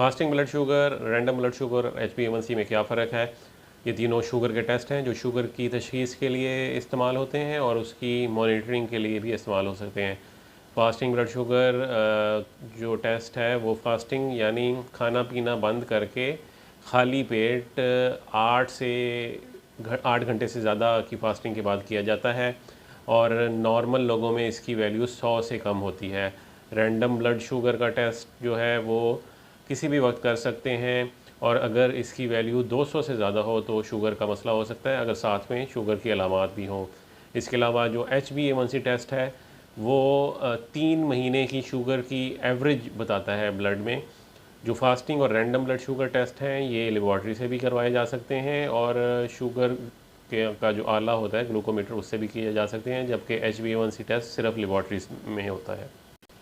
Fasting blood sugar, random blood sugar और HbA1c में क्या फ़र्क है? ये तीनों शुगर के टेस्ट हैं जो शुगर की तशख़ीस के लिए इस्तेमाल होते हैं और उसकी मॉनिटरिंग के लिए भी इस्तेमाल हो सकते हैं। फास्टिंग ब्लड शुगर जो टेस्ट है वो फास्टिंग यानी खाना पीना बंद करके खाली पेट 8 घंटे से ज़्यादा की फास्टिंग के बाद किया जाता है और नॉर्मल लोगों में इसकी वैल्यू 100 से कम होती है। रैंडम ब्लड शुगर का टेस्ट जो है वो किसी भी वक्त कर सकते हैं और अगर इसकी वैल्यू 200 से ज़्यादा हो तो शुगर का मसला हो सकता है, अगर साथ में शुगर की अलामात भी हों। इसके अलावा जो HbA1c टेस्ट है वो 3 महीने की शुगर की एवरेज बताता है ब्लड में। जो फास्टिंग और रैंडम ब्लड शुगर टेस्ट हैं ये लेबॉर्ट्री से भी करवाए जा सकते हैं और शुगर के का जो आला होता है ग्लूकोमीटर उससे भी किए जा सकते हैं, जबकि HbA1c टेस्ट सिर्फ लेबॉर्ट्रीज में होता है।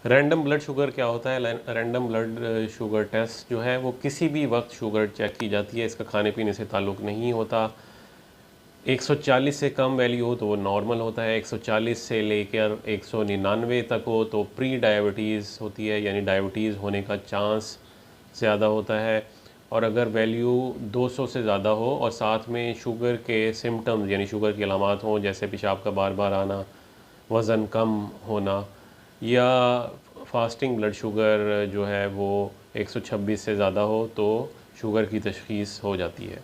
रैंडम ब्लड शुगर क्या होता है? रैंडम ब्लड शुगर टेस्ट जो है वो किसी भी वक्त शुगर चेक की जाती है, इसका खाने पीने से ताल्लुक़ नहीं होता। 140 से कम वैल्यू हो तो वो नॉर्मल होता है, 140 से लेकर 199 तक हो तो प्री डायबिटीज़ होती है, यानी डायबिटीज़ होने का चांस ज़्यादा होता है। और अगर वैल्यू 200 से ज़्यादा हो और साथ में शुगर के सिम्टम्स यानी शुगर की अलामात हों, जैसे पेशाब का बार बार आना, वज़न कम होना या फास्टिंग ब्लड शुगर जो है वो 126 से ज़्यादा हो तो शुगर की तशख़ीस हो जाती है।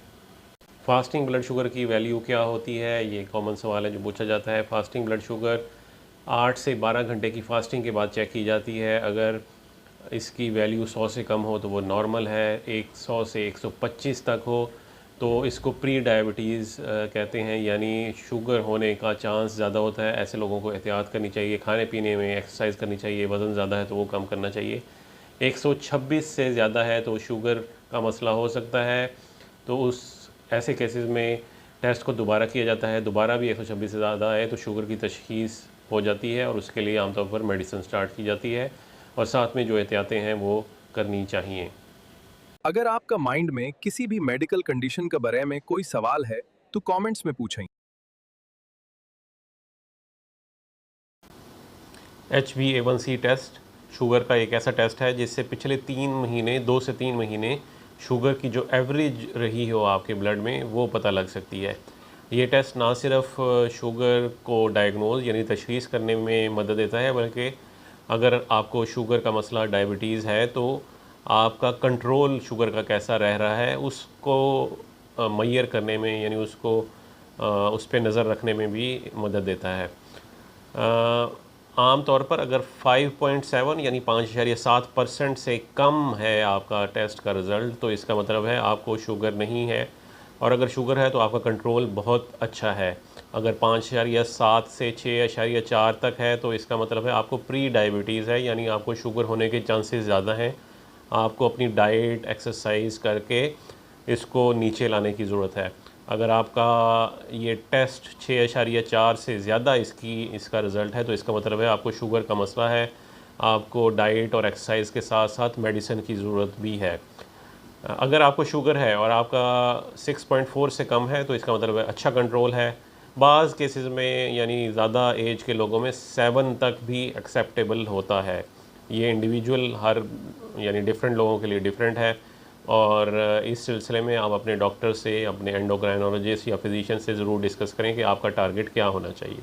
फास्टिंग ब्लड शुगर की वैल्यू क्या होती है? ये कॉमन सवाल है जो पूछा जाता है। फास्टिंग ब्लड शुगर 8 से 12 घंटे की फास्टिंग के बाद चेक की जाती है। अगर इसकी वैल्यू 100 से कम हो तो वो नॉर्मल है, 100 से 125 तक हो तो इसको प्री डायबिटीज़ कहते हैं, यानी शुगर होने का चांस ज़्यादा होता है। ऐसे लोगों को एहतियात करनी चाहिए, खाने पीने में एक्सरसाइज करनी चाहिए, वज़न ज़्यादा है तो वो कम करना चाहिए। 126 से ज़्यादा है तो शुगर का मसला हो सकता है, तो उस ऐसे केसेस में टेस्ट को दोबारा किया जाता है। दोबारा भी 126 से ज़्यादा है तो शुगर की तशख़ीस हो जाती है और उसके लिए आमतौर पर मेडिसिन स्टार्ट की जाती है और साथ में जो एहतियातें हैं वो करनी चाहिए। अगर आपका माइंड में किसी भी मेडिकल कंडीशन के बारे में कोई सवाल है तो कमेंट्स में पूछें। HbA1c टेस्ट शुगर का एक ऐसा टेस्ट है जिससे पिछले 2 से 3 महीने शुगर की जो एवरेज रही हो आपके ब्लड में वो पता लग सकती है। ये टेस्ट ना सिर्फ शुगर को डायग्नोज यानी तशख़ीस करने में मदद देता है, बल्कि अगर आपको शुगर का मसला डायबिटीज़ है तो आपका कंट्रोल शुगर का कैसा रह रहा है उसको मय्यर करने में, यानी उसको उस पे नज़र रखने में भी मदद देता है। आम तौर पर अगर 5.7 यानी 5.7% से कम है आपका टेस्ट का रिज़ल्ट तो इसका मतलब है आपको शुगर नहीं है, और अगर शुगर है तो आपका कंट्रोल बहुत अच्छा है। अगर 5.7 से 6.4 तक है तो इसका मतलब है आपको प्री डायबिटीज़ है, यानी आपको शुगर होने के चांसेस ज़्यादा हैं। आपको अपनी डाइट एक्सरसाइज करके इसको नीचे लाने की ज़रूरत है। अगर आपका ये टेस्ट 6.4 से ज़्यादा इसका रिज़ल्ट है तो इसका मतलब है आपको शुगर का मसला है, आपको डाइट और एक्सरसाइज के साथ साथ मेडिसिन की ज़रूरत भी है। अगर आपको शुगर है और आपका 6.4 से कम है तो इसका मतलब है अच्छा कंट्रोल है। बाज़ केसेस में यानी ज़्यादा एज के लोगों में 7 तक भी एक्सेप्टेबल होता है। ये इंडिविजुअल हर यानी डिफरेंट लोगों के लिए डिफरेंट है, और इस सिलसिले में आप अपने डॉक्टर से, अपने एंडोक्राइनोलॉजिस्ट या फिजिशियन से ज़रूर डिस्कस करें कि आपका टारगेट क्या होना चाहिए।